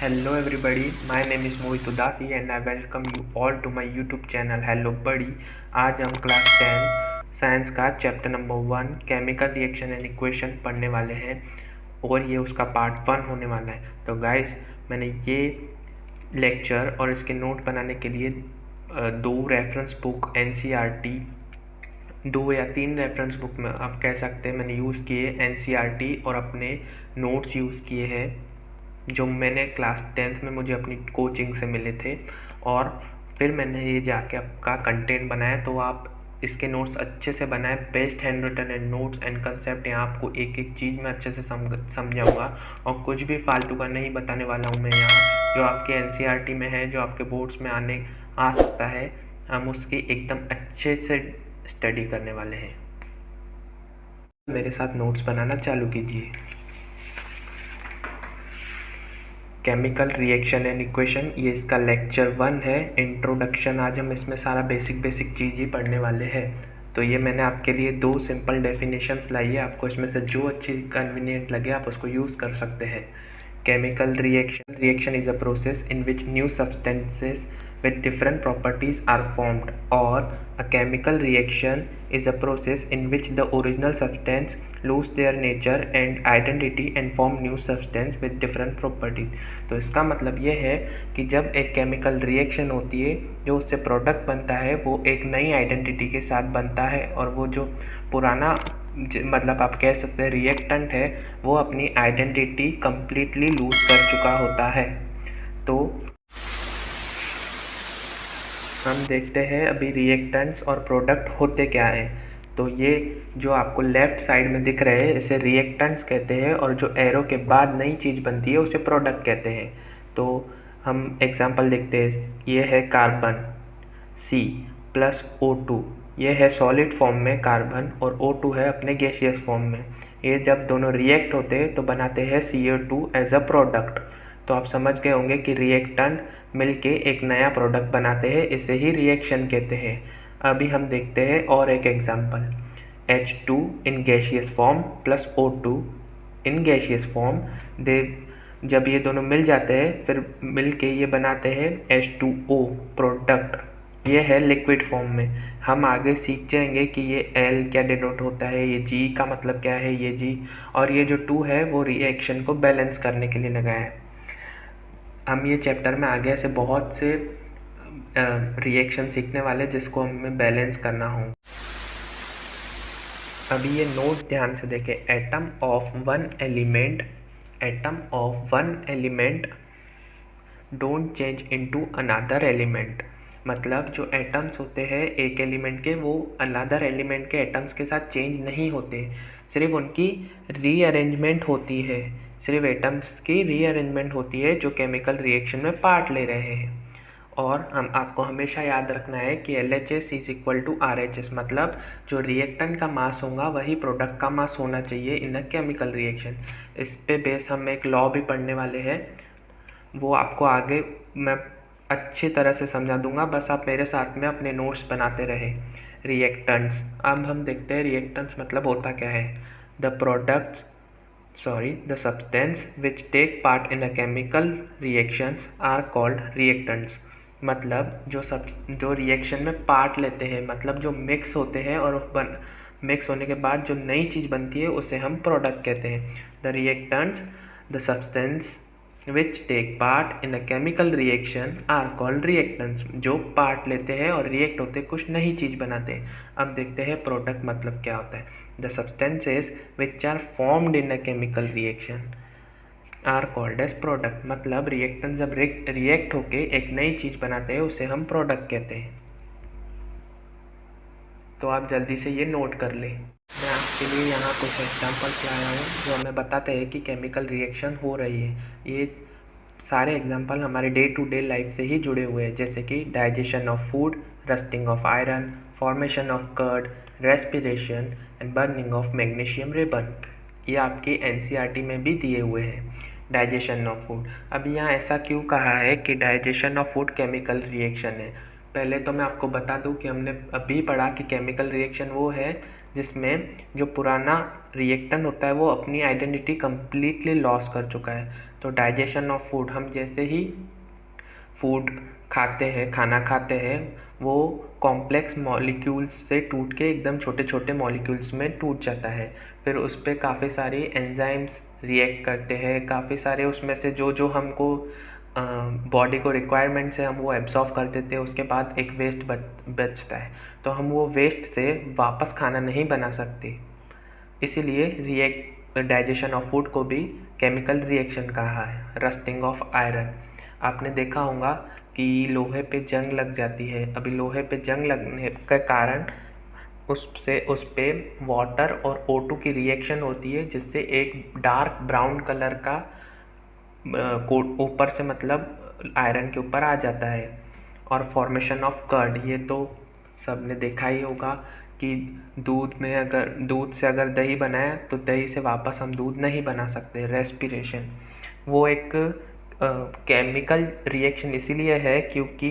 Hello everybody, my name is Mohit Udasi and I welcome you all to my YouTube channel Hello Buddy। आज हम class 10 science का chapter number 1 chemical reaction and equation पढ़ने वाले हैं और ये उसका पार्ट 1 होने वाला है। तो गाइस, मैंने ये लेक्चर और इसके नोट बनाने के लिए दो रेफरेंस बुक NCERT, 2 या 3 रेफरेंस बुक में आप कह सकते हैं मैंने यूज़ किए NCERT और अपने नोट्स यूज़ किए हैं जो मैंने क्लास 10th में मुझे अपनी कोचिंग से मिले थे, और फिर मैंने ये जाके आपका कंटेंट बनाया। तो आप इसके नोट्स अच्छे से बनाए, best handwritten and notes and concept. यहाँ आपको एक एक चीज़ में अच्छे से समझाऊंगा और कुछ भी फालतू का नहीं बताने वाला हूँ मैं यहाँ। जो आपके NCERT में है, जो आपके बोर्ड्स में आ सकता है, हम उसकी एकदम अच्छे से स्टडी करने वाले हैं। मेरे साथ नोट्स बनाना चालू कीजिए। केमिकल रिएक्शन एंड इक्वेशन, ये इसका लेक्चर 1 है, इंट्रोडक्शन। आज हम इसमें सारा बेसिक चीज़ ही पढ़ने वाले हैं। तो ये मैंने आपके लिए 2 सिंपल डेफिनेशंस लाई है, आपको इसमें से जो अच्छी कन्वीनियंट लगे आप उसको यूज़ कर सकते हैं। Chemical reaction is a process in which new substances with different properties are formed, or a chemical reaction is a process in which the original substance lose their nature and identity and form new substance with different properties। तो इसका मतलब ये है कि जब एक chemical reaction होती है, जो उससे प्रोडक्ट बनता है वो एक नई आइडेंटिटी के साथ बनता है, और वो जो पुराना मतलब आप कह सकते हैं रिएक्टेंट है, वो अपनी आइडेंटिटी कंप्लीटली लूज कर चुका होता है। तो हम देखते हैं अभी रिएक्टेंट्स और प्रोडक्ट होते क्या हैं। तो ये जो आपको लेफ्ट साइड में दिख रहे हैं इसे रिएक्टेंट्स कहते हैं, और जो एरो के बाद नई चीज़ बनती है उसे प्रोडक्ट कहते हैं। तो हम एग्जांपल देखते हैं। ये है कार्बन C प्लस O2, ये है सॉलिड फॉर्म में कार्बन, और O2 है अपने गैसियस फॉर्म में। ये जब दोनों रिएक्ट होते हैं तो बनाते हैं CO2 एज अ प्रोडक्ट। तो आप समझ गए होंगे कि रिएक्टेंट मिलके एक नया प्रोडक्ट बनाते हैं, इसे ही रिएक्शन कहते हैं। अभी हम देखते हैं और एक example. H2 in gaseous form plus O2 in gaseous form, दे जब ये दोनों मिल जाते हैं फिर मिलके ये बनाते हैं H2O प्रोडक्ट। ये है लिक्विड फॉर्म में। हम आगे सीख जाएंगे कि ये L क्या डिनोट होता है, ये G का मतलब क्या है, ये G, और ये जो 2 है वो रिएक्शन को बैलेंस करने के लिए लगाया है। हम ये चैप्टर में आगे से बहुत से रिएक्शन सीखने वाले जिसको हमें बैलेंस करना हो। अभी ये नोट ध्यान से देखें। Atom of one element don't change into another element. मतलब जो एटम्स होते हैं एक एलिमेंट के, वो अनदर एलिमेंट के एटम्स के साथ चेंज नहीं होते, सिर्फ उनकी रीअरेंजमेंट होती है। सिर्फ एटम्स की रीअरेंजमेंट होती है जो केमिकल रिएक्शन में पार्ट ले रहे हैं। और हम आपको हमेशा याद रखना है कि LHS is equal to RH, मतलब जो रिएक्टेंट का मास होगा वही प्रोडक्ट का मास होना चाहिए इन अ केमिकल रिएक्शन। इस पे बेस हम एक लॉ भी पढ़ने वाले हैं, वो आपको आगे मैं अच्छी तरह से समझा दूंगा, बस आप मेरे साथ में अपने नोट्स बनाते रहे। रिएक्टेंट्स, अब हम देखते हैं रिएक्टेंट्स मतलब होता क्या है। The substance which take part in a chemical reactions are called reactants. मतलब जो रिएक्शन में पार्ट लेते हैं, मतलब जो मिक्स होते हैं और मिक्स होने के बाद जो नई चीज़ बनती है उसे हम प्रोडक्ट कहते हैं। The reactants, the substance which take part in a chemical reaction are called reactants. जो पार्ट लेते हैं और रिएक्ट होते कुछ नई चीज़ बनाते हैं। अब देखते हैं प्रोडक्ट मतलब क्या होता है। The substances which are formed in a chemical reaction are called as product. मतलब रिएक्टेंट जब रिएक्ट होके एक नई चीज़ बनाते हैं उसे हम प्रोडक्ट कहते हैं। तो आप जल्दी से ये नोट कर लें। मैं आपके लिए यहाँ कुछ एग्जाम्पल्स लाया हूँ जो हमें बताते हैं कि केमिकल रिएक्शन हो रही है। ये सारे एग्जाम्पल हमारे डे टू डे लाइफ से ही जुड़े हुए हैं, जैसे कि digestion of food, rusting of iron, formation of curd, respiration and burning of magnesium ribbon. ये आपके NCERT में भी दिए हुए हैं। डाइजेशन ऑफ फूड, अभी यहाँ ऐसा क्यों कहा है कि digestion of food chemical reaction है। पहले तो मैं आपको बता दूं कि हमने अभी पढ़ा कि केमिकल रिएक्शन वो है जिसमें जो पुराना रिएक्टेंट होता है वो अपनी आइडेंटिटी कम्प्लीटली लॉस कर चुका है। तो डाइजेशन ऑफ फूड, हम जैसे ही फूड खाते हैं, खाना खाते हैं, वो कॉम्प्लेक्स मॉलिक्यूल्स से टूट के एकदम छोटे छोटे मॉलिक्यूल्स में टूट जाता है। फिर उस पर काफ़ी सारी एंजाइम्स रिएक्ट करते हैं, काफ़ी सारे उसमें से जो जो हमको बॉडी को रिक्वायरमेंट से हम वो एब्जॉर्व कर देते हैं, उसके बाद एक वेस्ट बचता है। तो हम वो वेस्ट से वापस खाना नहीं बना सकते, इसीलिए डाइजेशन ऑफ फूड को भी केमिकल रिएक्शन कहा है। रस्टिंग ऑफ आयरन, आपने देखा होगा कि लोहे पे जंग लग जाती है। अभी लोहे पे जंग लगने के कारण उस पे वाटर और O2 की रिएक्शन होती है, जिससे एक डार्क ब्राउन कलर का कोट ऊपर से मतलब आयरन के ऊपर आ जाता है। और फॉर्मेशन ऑफ कर्ड, ये तो सबने देखा ही होगा कि दूध से अगर दही बनाए तो दही से वापस हम दूध नहीं बना सकते। रेस्पिरेशन, वो एक केमिकल रिएक्शन इसीलिए है क्योंकि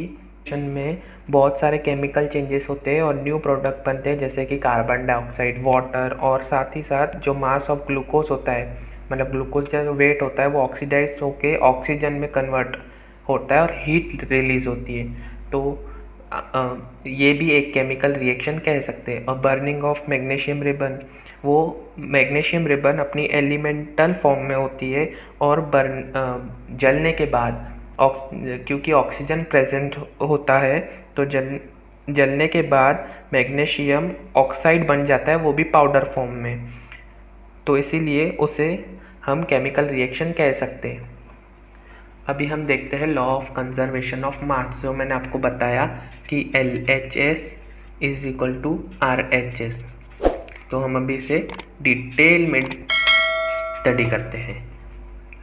में बहुत सारे केमिकल चेंजेस होते हैं और न्यू प्रोडक्ट बनते हैं, जैसे कि कार्बन डाइऑक्साइड, वाटर, और साथ ही साथ जो मास ऑफ ग्लूकोज होता है, मतलब ग्लूकोज का जो वेट होता है वो ऑक्सीडाइज होके ऑक्सीजन में कन्वर्ट होता है और हीट रिलीज होती है। तो ये भी एक केमिकल रिएक्शन कह सकते हैं। और बर्निंग ऑफ मैग्नीशियम रिबन, वो मैग्नीशियम रिबन अपनी एलिमेंटल फॉर्म में होती है और जलने के बाद क्योंकि ऑक्सीजन प्रेजेंट होता है तो जलने के बाद मैग्नीशियम ऑक्साइड बन जाता है, वो भी पाउडर फॉर्म में। तो इसीलिए उसे हम केमिकल रिएक्शन कह सकते हैं। अभी हम देखते हैं law of conservation of mass, जो मैंने आपको बताया कि LHS is equal to RHS। तो हम अभी इसे डिटेल में स्टडी करते हैं।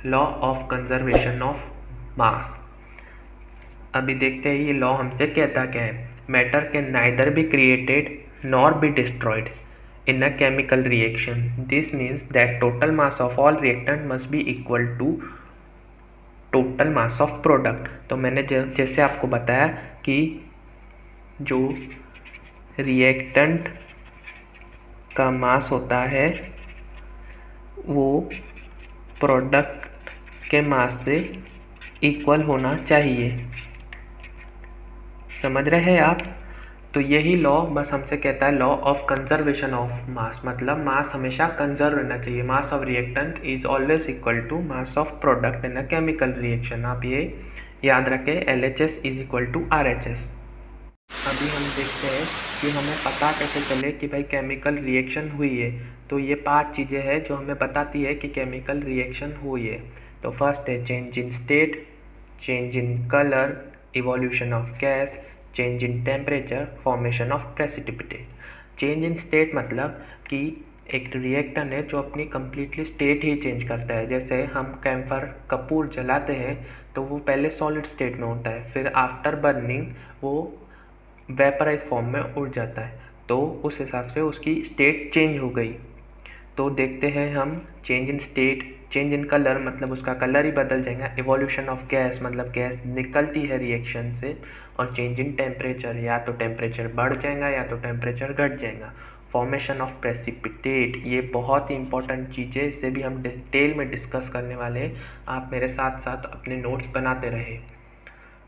लॉ ऑफ कंजर्वेशन ऑफ मास, अभी देखते हैं ये लॉ हमसे कहता क्या है। Matter can neither be created nor be destroyed in a chemical reaction. This means that total mass of all reactant must be equal to total mass of product. तो मैंने जैसे आपको बताया कि जो रिएक्टेंट का मास होता है वो प्रोडक्ट के मास से इक्वल होना चाहिए। समझ रहे हैं आप? तो यही लॉ बस हमसे कहता है law of conservation of mass, मतलब मास हमेशा कंजर्व रहना चाहिए। Mass of reactant is always equal to mass of product in a chemical reaction. आप ये याद रखें, LHS is equal to RHS। अभी हम देखते हैं कि हमें पता कैसे चले कि भाई केमिकल रिएक्शन हुई है। तो ये 5 चीज़ें हैं जो हमें बताती है कि केमिकल रिएक्शन हुई है। तो फर्स्ट है change in state, change in colour, evolution of gas, change in temperature, formation of precipitate. Change in state मतलब कि एक रिएक्टेंट है जो अपनी कम्प्लीटली स्टेट ही चेंज करता है। जैसे हम कैम्फर कपूर जलाते हैं तो वो पहले सॉलिड स्टेट में होता है, फिर आफ्टर बर्निंग वो वेपराइज फॉर्म में उड़ जाता है, तो उस हिसाब से उसकी स्टेट चेंज हो गई। तो देखते हैं हम change in state, change in colour मतलब उसका कलर ही बदल जाएगा। इवोल्यूशन ऑफ गैस मतलब गैस निकलती है रिएक्शन से। और चेंज इन टेम्परेचर, या तो टेम्परेचर बढ़ जाएगा या तो टेम्परेचर घट जाएगा। फॉर्मेशन ऑफ प्रेसिपिटेट, ये बहुत ही इंपॉर्टेंट चीज़ है, इसे भी हम डिटेल में डिस्कस करने वाले हैं। आप मेरे साथ साथ अपने नोट्स बनाते रहे।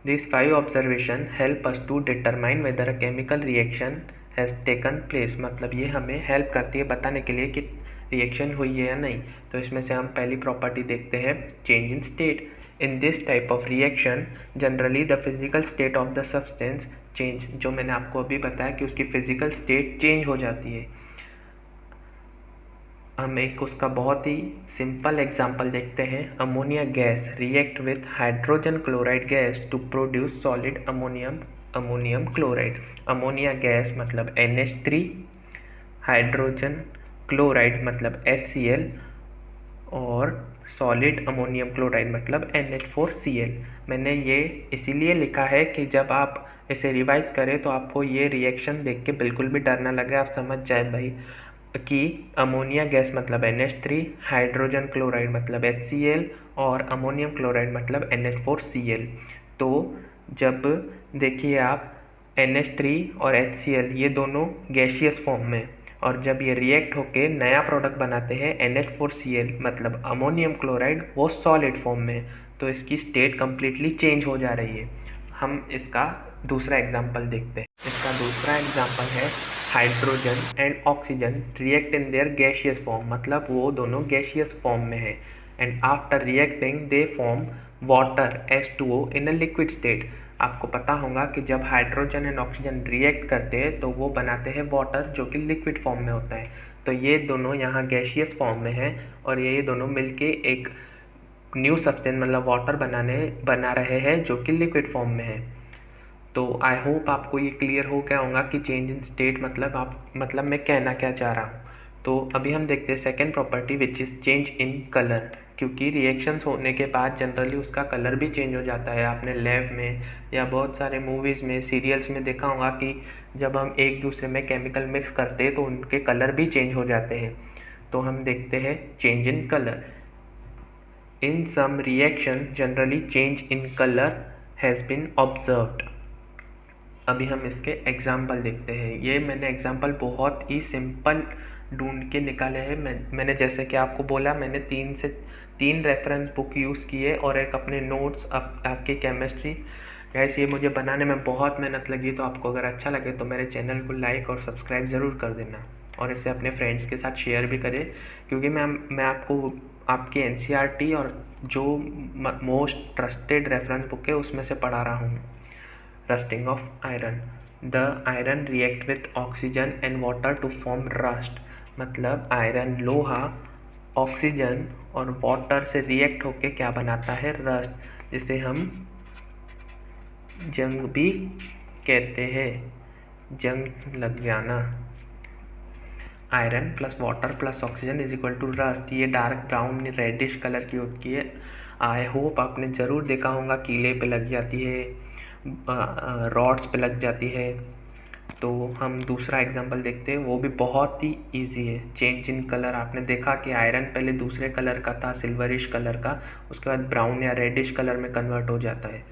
These 5 observations help us to determine whether a chemical reaction has taken place, मतलब ये हमें हेल्प करती है बताने के लिए कि रिएक्शन हुई है या नहीं। तो इसमें से हम पहली प्रॉपर्टी देखते हैं change in state. In this type of reaction generally the physical state of the substance change, जो मैंने आपको अभी बताया कि उसकी फिजिकल स्टेट चेंज हो जाती है। हम एक उसका बहुत ही सिंपल एग्जांपल देखते हैं। Ammonia gas react with hydrogen chloride gas to produce solid ammonium chloride. Ammonia gas मतलब NH3, हाइड्रोजन क्लोराइड मतलब HCl, और सॉलिड अमोनियम क्लोराइड मतलब NH4Cl। मैंने ये इसीलिए लिखा है कि जब आप इसे रिवाइज करें तो आपको ये रिएक्शन देख के बिल्कुल भी डर ना लगे, आप समझ जाए भाई कि अमोनिया गैस मतलब NH3, हाइड्रोजन क्लोराइड मतलब HCl, और अमोनियम क्लोराइड मतलब NH4Cl। तो जब देखिए आप NH3 और HCl ये दोनों गैसियस फॉर्म में, और जब ये रिएक्ट होके नया प्रोडक्ट बनाते हैं NH4Cl मतलब अमोनियम क्लोराइड, वो सॉलिड फॉर्म में है, तो इसकी स्टेट कम्प्लीटली चेंज हो जा रही है। हम इसका दूसरा एग्जाम्पल देखते हैं। इसका दूसरा एग्जाम्पल है hydrogen and oxygen react in their gaseous form, मतलब वो दोनों गैशियस फॉर्म में है, and after reacting they form water H2O in a liquid state. आपको पता होगा कि जब हाइड्रोजन एंड ऑक्सीजन रिएक्ट करते हैं तो वो बनाते हैं वाटर, जो कि लिक्विड फॉर्म में होता है। तो ये दोनों यहाँ गैशियस फॉर्म में है और ये दोनों मिलके एक न्यू सब्सटेंस मतलब वाटर बना रहे हैं जो कि लिक्विड फॉर्म में है। तो आई होप आपको ये क्लियर हो गया होगा कि चेंज इन स्टेट मतलब मैं कहना क्या चाह रहा हूँ। तो अभी हम देखते हैं second property which is change in colour, क्योंकि रिएक्शंस होने के बाद जनरली उसका कलर भी चेंज हो जाता है। आपने लैब में या बहुत सारे मूवीज़ में, सीरियल्स में देखा होगा कि जब हम एक दूसरे में केमिकल मिक्स करते हैं तो उनके कलर भी चेंज हो जाते हैं। तो हम देखते हैं change in colour. In some reaction generally change in colour has been observed. अभी हम इसके एग्जाम्पल देखते हैं। ये मैंने एग्जाम्पल बहुत ही सिंपल ढूंढ के निकाले हैं। मैंने जैसे कि आपको बोला, मैंने 3 रेफरेंस बुक यूज़ किए और एक अपने नोट्स आपकी केमिस्ट्री। गैस ये मुझे बनाने में बहुत मेहनत लगी, तो आपको अगर अच्छा लगे तो मेरे चैनल को लाइक और सब्सक्राइब ज़रूर कर देना और इसे अपने फ्रेंड्स के साथ शेयर भी करें, क्योंकि मैं आपको आपकी NCERT और जो मोस्ट ट्रस्टेड रेफरेंस बुक है उसमें से पढ़ा रहा हूँ। Rusting of iron, the iron react with oxygen and water to form rust, मतलब आयरन लोहा ऑक्सीजन और वाटर से रिएक्ट होके क्या बनाता है, रस्ट, जिसे हम जंग भी कहते हैं, जंग लग जाना। Iron plus water plus oxygen is equal to rust. ये डार्क ब्राउन रेडिश कलर की होती है। आई होप आपने ज़रूर देखा होगा, कीले पे लग जाती है, रॉड्स पे लग जाती है। तो हम दूसरा एग्जांपल देखते हैं, वो भी बहुत ही इजी है। चेंज इन कलर, आपने देखा कि आयरन पहले दूसरे कलर का था, सिल्वरिश कलर का, उसके बाद ब्राउन या रेडिश कलर में कन्वर्ट हो जाता है।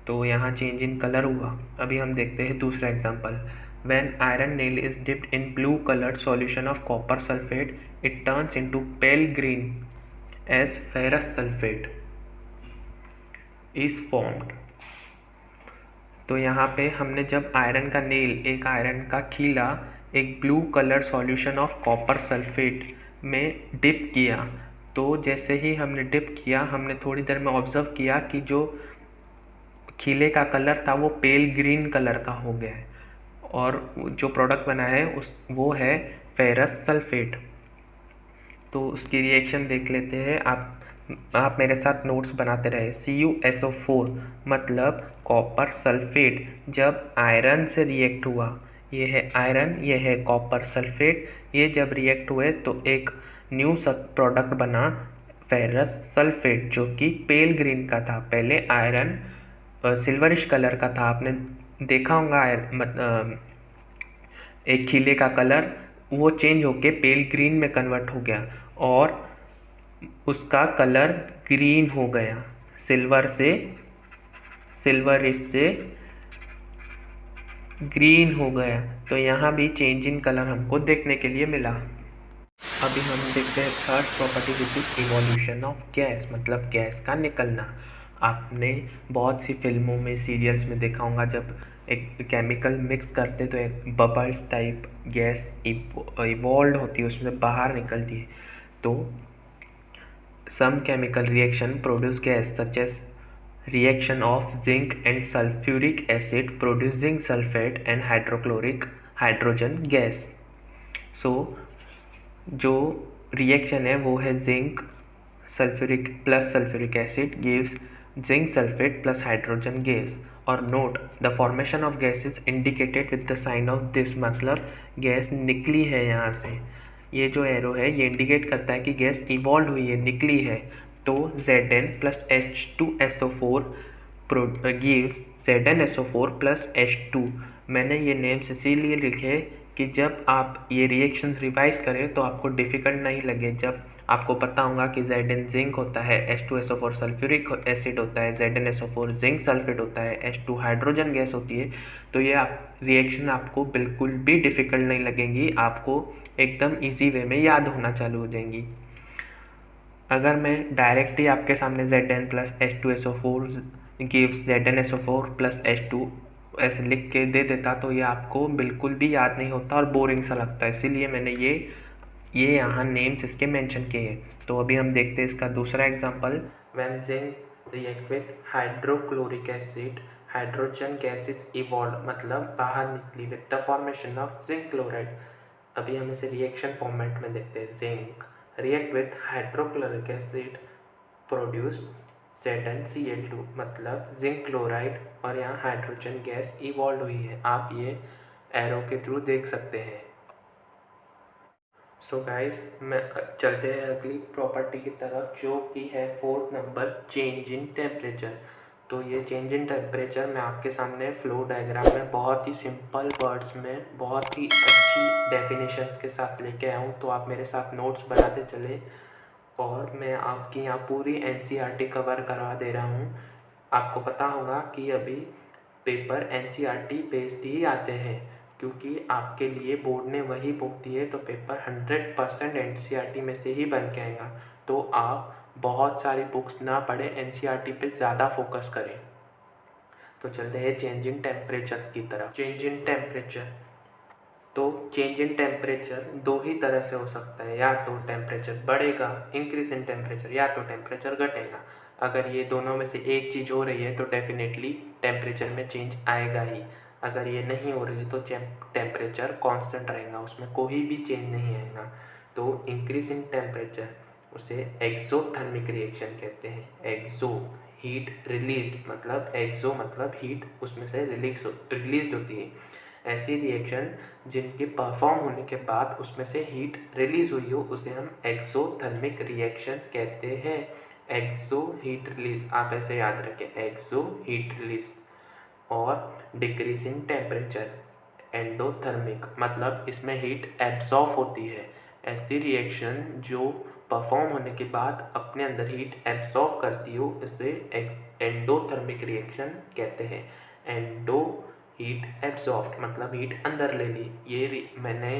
तो यहाँ चेंज इन कलर हुआ। अभी हम देखते हैं दूसरा example. When iron nail is dipped in blue colored solution of copper sulfate, it turns into pale green as ferrous sulfate is formed। तो यहाँ पे हमने जब आयरन का नेल, एक आयरन का खीला एक blue colour solution of copper sulphate में डिप किया, तो जैसे ही हमने डिप किया, हमने थोड़ी देर में ऑब्जर्व किया कि जो खीले का कलर था वो पेल ग्रीन कलर का हो गया है, और जो प्रोडक्ट बना है वो है फेरस सल्फेट। तो उसकी रिएक्शन देख लेते हैं। आप मेरे साथ नोट्स बनाते रहे। CuSO4 मतलब कॉपर सल्फेट, जब आयरन से रिएक्ट हुआ, ये है आयरन, ये है कॉपर सल्फेट, ये जब रिएक्ट हुए तो एक न्यू सब प्रोडक्ट बना फेरस सल्फेट, जो कि पेल ग्रीन का था। पहले आयरन सिल्वरिश कलर का था, आपने देखा होगा एक खीले का कलर, वो चेंज होके पेल ग्रीन में कन्वर्ट हो गया और उसका कलर ग्रीन हो गया, सिल्वरिश से ग्रीन हो गया। तो यहाँ भी चेंज इन कलर हमको देखने के लिए मिला। अभी हम देखते हैं third property which is evolution of gas, मतलब गैस का निकलना। आपने बहुत सी फिल्मों में, सीरियल्स में देखा होगा, जब एक केमिकल मिक्स करते तो एक बबल्स टाइप गैस इवॉल्व होती है, उसमें बाहर निकलती है। तो some chemical reaction produce gas such as reaction of zinc and sulphuric acid produce zinc sulphate and hydrochloric hydrogen gas. So जो रिएक्शन है वो है zinc sulphuric plus sulphuric acid gives zinc sulphate plus hydrogen gas. और note the formation of gas is indicated with the sign of this, मतलब gas निकली है यहाँ से। ये जो एरो है ये इंडिकेट करता है कि गैस इवॉल्व हुई है, निकली है। तो Zn plus H2SO4 gives ZnSO4 plus H2। मैंने ये नेम्स इसीलिए लिखे कि जब आप ये रिएक्शंस रिवाइज करें तो आपको डिफ़िकल्ट नहीं लगे। जब आपको पता होगा कि Zn जिंक होता है, H2SO4 सल्फ्यूरिक एसिड होता है, ZnSO4 जिंक सल्फेट होता है, H2 हाइड्रोजन गैस होती है। तो ये रिएक्शन आपको बिल्कुल भी डिफ़िकल्ट नहीं लगेंगी, आपको एकदम ईजी वे में याद होना चालू हो जाएंगी। अगर मैं डायरेक्टली आपके सामने Zn plus H2SO4 gives ZnSO4 plus H2 ऐसे लिख के दे देता तो ये आपको बिल्कुल भी याद नहीं होता और बोरिंग सा लगता है, इसीलिए मैंने ये यहाँ नेम्स इसके मेंशन किए हैं। तो अभी हम देखते हैं इसका दूसरा example. When zinc react with hydrochloric acid hydrogen gas is evolve, मतलब बाहर निकली with the formation of zinc chloride. अभी हम इसे रिएक्शन फॉर्मेट में देखते हैं। Zinc react with hydrochloric acid produce ZnCl2, मतलब जिंक क्लोराइड, और यहाँ हाइड्रोजन गैस इवॉल्व हुई है, आप ये एरो के थ्रू देख सकते हैं। सो गाइस, मैं चलते हैं अगली प्रॉपर्टी की तरफ, जो कि है 4th number, change in temperature. तो ये चेंज इन टेम्परेचर मैं आपके सामने फ्लो डायग्राम में बहुत ही सिंपल वर्ड्स में बहुत ही अच्छी डेफिनेशंस के साथ लेके आया हूँ, तो आप मेरे साथ नोट्स बनाते चले और मैं आपकी यहाँ पूरी NCERT कवर करवा दे रहा हूँ। आपको पता होगा कि अभी पेपर NCERT बेस्ड ही आते हैं, क्योंकि आपके लिए बोर्ड ने वही बुक दी है, तो पेपर 100% NCERT में से ही बन के आएगा। तो आप बहुत सारी बुक्स ना पढ़े, NCERT पे ज़्यादा फोकस करें। तो चलते हैं चेंज इन टेम्परेचर की तरफ। चेंज इन टेम्परेचर, तो चेंज इन टेम्परेचर दो ही तरह से हो सकता है, या तो टेम्परेचर बढ़ेगा इंक्रीज इन टेम्परेचर, या तो टेम्परेचर घटेगा। अगर ये दोनों में से एक चीज़ हो रही है तो डेफिनेटली टेम्परेचर में चेंज आएगा ही। अगर ये नहीं हो रही है तो टेम्परेचर कांस्टेंट रहेगा, उसमें कोई भी चेंज नहीं आएगा। तो इंक्रीज इन टेम्परेचर उसे एक्सोथर्मिक रिएक्शन कहते हैं। एक्सो हीट रिलीज, मतलब एक्सो मतलब हीट उसमें से रिलीज होती है। ऐसी रिएक्शन जिनके परफॉर्म होने के बाद उसमें से हीट रिलीज हुई हो उसे हम एक्सोथर्मिक रिएक्शन कहते हैं। एक्सो हीट रिलीज, आप ऐसे याद रखें, एक्सो हीट रिलीज। और डिक्रीज इन टेम्परेचर एंडोथर्मिक, मतलब इसमें हीट एब्जॉर्ब होती है। ऐसी रिएक्शन जो परफॉर्म होने के बाद अपने अंदर हीट एब्जॉर्ब करती हो इसे एंडोथर्मिक रिएक्शन कहते हैं। एंडो हीट एब्जॉर्ब मतलब हीट अंदर ले ली। ये मैंने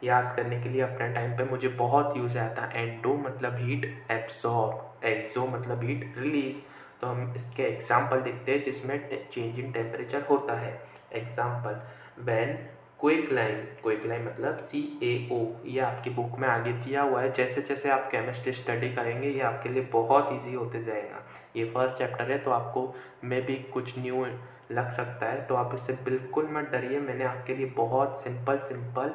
याद करने के लिए अपने टाइम पे मुझे बहुत यूज़ आया था। एंडो मतलब हीट एब्जॉर्ब, एक्सो मतलब हीट रिलीज। तो हम इसके एग्जाम्पल देखते हैं जिसमें चेंज इन टेम्परेचर होता है। एग्जाम्पल, व्हेन क्विकलाइन मतलब CaO, ये आपकी बुक में आगे दिया हुआ है। जैसे जैसे आप केमिस्ट्री स्टडी करेंगे ये आपके लिए बहुत इजी होते जाएगा। ये फर्स्ट चैप्टर है तो आपको मे भी कुछ न्यू लग सकता है, तो आप इससे बिल्कुल मत डरिए। मैंने आपके लिए बहुत सिंपल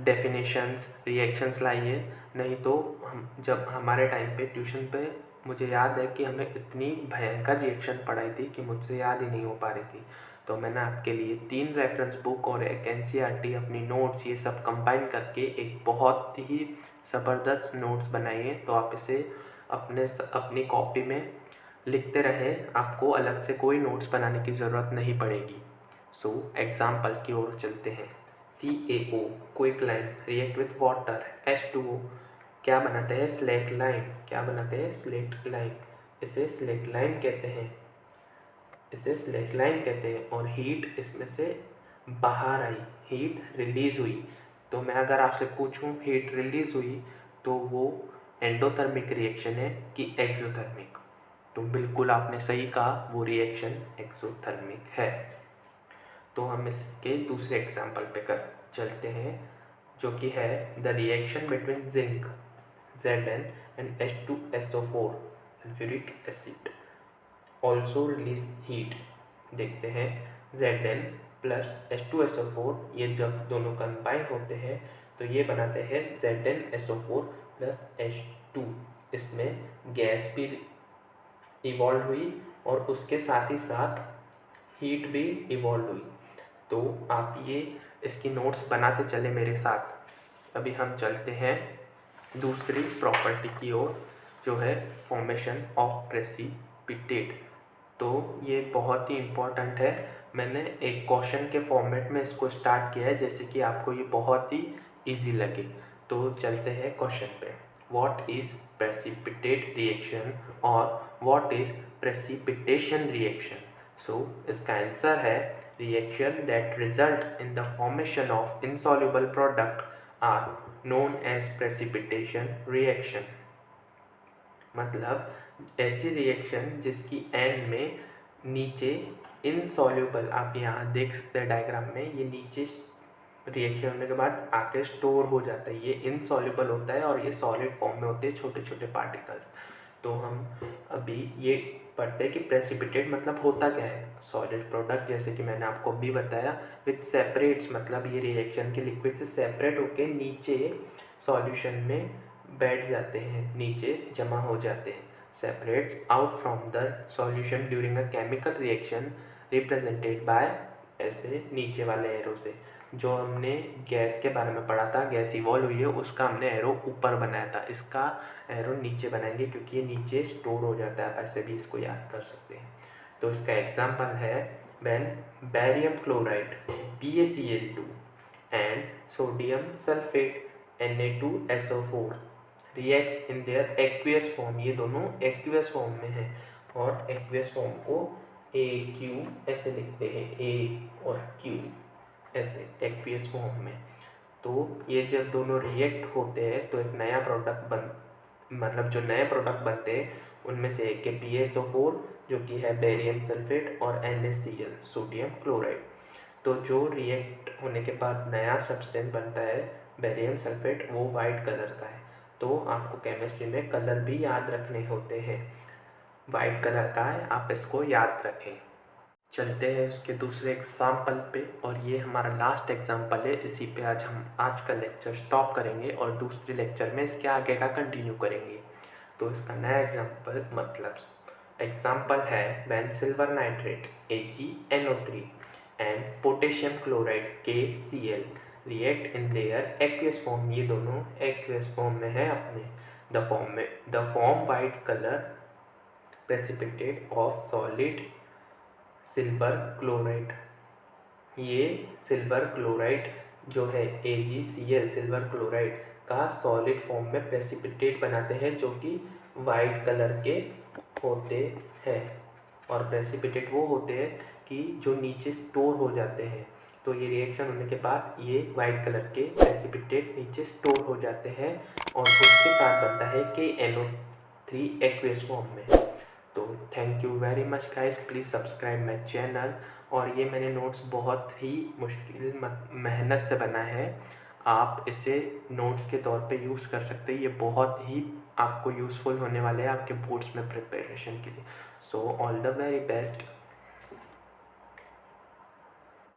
डेफिनेशंस रिएक्शंस लाई है। नहीं तो हम जब हमारे टाइम पे ट्यूशन पे मुझे याद है कि हमें इतनी भयंकर रिएक्शन पढ़ाई थी कि मुझसे याद ही नहीं हो पा रही थी। तो मैंने आपके लिए 3 रेफरेंस बुक और एक NCERT अपनी नोट्स ये सब कंबाइन करके एक बहुत ही ज़बरदस्त नोट्स बनाई है। तो आप इसे अपनी कॉपी में लिखते रहे, आपको अलग से कोई नोट्स बनाने की ज़रूरत नहीं पड़ेगी। सो एग्जाम्पल की ओर चलते हैं। CaO quicklime react with water, H2O क्या बनाते हैं, स्लेट लाइम। क्या बनाते हैं, स्लेट लाइम। इसे स्लेट लाइम कहते हैं, इसे स्लेट लाइम कहते हैं। और हीट इसमें से बाहर आई, हीट रिलीज हुई। तो मैं अगर आपसे पूछूं हीट रिलीज हुई तो वो एंडोथर्मिक रिएक्शन है कि एक्सोथर्मिक, तो बिल्कुल आपने सही कहा, वो रिएक्शन एक्सोथर्मिक है। तो हम इसके दूसरे एग्जाम्पल पे चलते हैं, जो कि है the reaction between zinc Zn and H2SO4 sulphuric acid also release heat. देखते हैं Zn प्लस H2SO4, ये जब दोनों कंबाइन होते हैं तो ये बनाते हैं ZnSO4 प्लस H2। इसमें गैस भी इवॉल्व हुई और उसके साथ ही साथ हीट भी इवॉल्व हुई। तो आप ये इसकी नोट्स बनाते चले मेरे साथ। अभी हम चलते हैं दूसरी प्रॉपर्टी की ओर, जो है फॉर्मेशन ऑफ प्रेसिपिटेट। तो ये बहुत ही इम्पोर्टेंट है। मैंने एक क्वेश्चन के फॉर्मेट में इसको स्टार्ट किया है जैसे कि आपको ये बहुत ही इजी लगे। तो चलते हैं क्वेश्चन पे। what is precipitate reaction और what is precipitation reaction. So इसका आंसर है reaction that result in the formation of insoluble product are known as precipitation reaction. मतलब ऐसी रिएक्शन जिसकी एंड में नीचे इनसॉल्युबल, आप यहाँ देख सकते हैं डायग्राम में, ये नीचे रिएक्शन होने के बाद आके स्टोर हो जाता है, ये इनसॉल्युबल होता है और ये सॉलिड फॉर्म में होते हैं छोटे छोटे पार्टिकल्स। तो हम अभी ये पढ़ते हैं कि प्रेसिपिटेट मतलब होता क्या है। सॉलिड प्रोडक्ट, जैसे कि मैंने आपको अभी बताया, विथ सेपरेट्स, मतलब ये रिएक्शन के लिक्विड से सेपरेट होके नीचे सॉल्यूशन में बैठ जाते हैं, नीचे जमा हो जाते हैं। Separates out from the solution during a chemical reaction represented by, ऐसे नीचे वाले एरो से। जो हमने गैस के बारे में पढ़ा था, गैस इवॉल्व हुई है, उसका हमने एरो ऊपर बनाया था, इसका एरो नीचे बनाएंगे क्योंकि ये नीचे स्टोर हो जाता है, आप ऐसे भी इसको याद कर सकते हैं। तो इसका एग्जाम्पल है when barium chloride BaCl2 and sodium sulphate Na2SO4 reacts in their aqueous form. ये दोनों एक्वियस फॉर्म में है और एक्वियस फॉर्म को AQ ऐसे लिखते हैं, A और Q ऐसे एक्वियस फॉर्म में। तो ये जब दोनों रिएक्ट होते हैं तो एक नया प्रोडक्ट मतलब जो नए प्रोडक्ट बनते हैं उनमें से एक है BaSO4 जो कि है बेरियम सल्फेट और NaCl सोडियम क्लोराइड। तो जो रिएक्ट होने के बाद नया सब्सटेंस बनता है बेरियम सल्फेट, वो वाइट कलर का है। तो आपको केमिस्ट्री में कलर भी याद रखने होते हैं, वाइट कलर का है, आप इसको याद रखें। चलते हैं उसके दूसरे एग्जाम्पल पे, और ये हमारा लास्ट एग्जाम्पल है। इसी पे आज हम आज का लेक्चर स्टॉप करेंगे और दूसरे लेक्चर में इसके आगे का कंटिन्यू करेंगे। तो इसका नया एग्जाम्पल है when silver nitrate AgNO3 and potassium chloride KCl react in their aqueous form. ये दोनों एक्वियस फॉर्म में है अपने the form white colour precipitate of solid silver chloride. ये सिल्वर क्लोराइड जो है AgCl सिल्वर क्लोराइड का सॉलिड फॉर्म में प्रेसिपिटेट बनाते हैं जो कि वाइट कलर के होते हैं। और प्रेसिपिटेट वो होते हैं कि जो नीचे स्टोर हो जाते हैं। तो ये रिएक्शन होने के बाद ये वाइट कलर के प्रेसिपिटेट नीचे स्टोर हो जाते हैं और उसके साथ बनता है KNO3 एक्वियस फॉर्म में। तो thank you very much guys, please subscribe my channel. और ये मैंने नोट्स बहुत ही मुश्किल मेहनत से बना है, आप इसे नोट्स के तौर पे यूज़ कर सकते हैं। ये बहुत ही आपको यूज़फुल होने वाले हैं आपके बोर्ड्स में प्रिपरेशन के लिए। So all the very best.